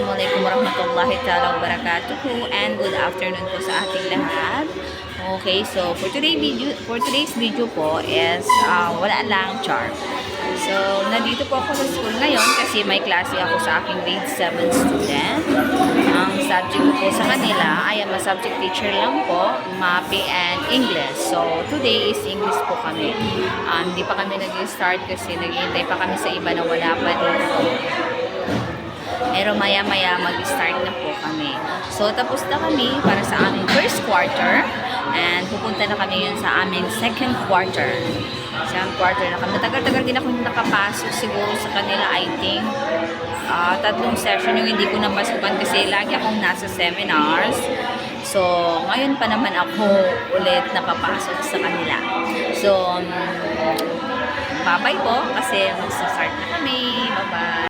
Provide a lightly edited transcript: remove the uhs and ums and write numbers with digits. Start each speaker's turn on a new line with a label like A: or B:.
A: Assalamualaikum warahmatullahi ta'ala wabarakatuh and good afternoon po sa ating lahat. Okay, so for today's video po is wala lang char. So, nandito po ako sa school ngayon kasi may klase ako sa aking grade 7 student. Ang subject ko po sa kanila ay ang subject teacher lang po, MAPE and English. So, today is English po kami. Hindi pa kami nag-start kasi naghihintay pa kami sa iba na wala pa dito. Pero maya-maya mag-start na po kami. So, tapos na kami para sa aming first quarter. And pupunta na kami yun sa aming second quarter. Second quarter na kami. Tagal-tagal din ako nakapasok siguro sa kanila, I think. 3 session yung hindi ko napasukan kasi lagi akong nasa seminars. So, ngayon pa naman ako ulit nakapasok sa kanila. So, bye-bye po kasi mag-start na kami. Bye-bye.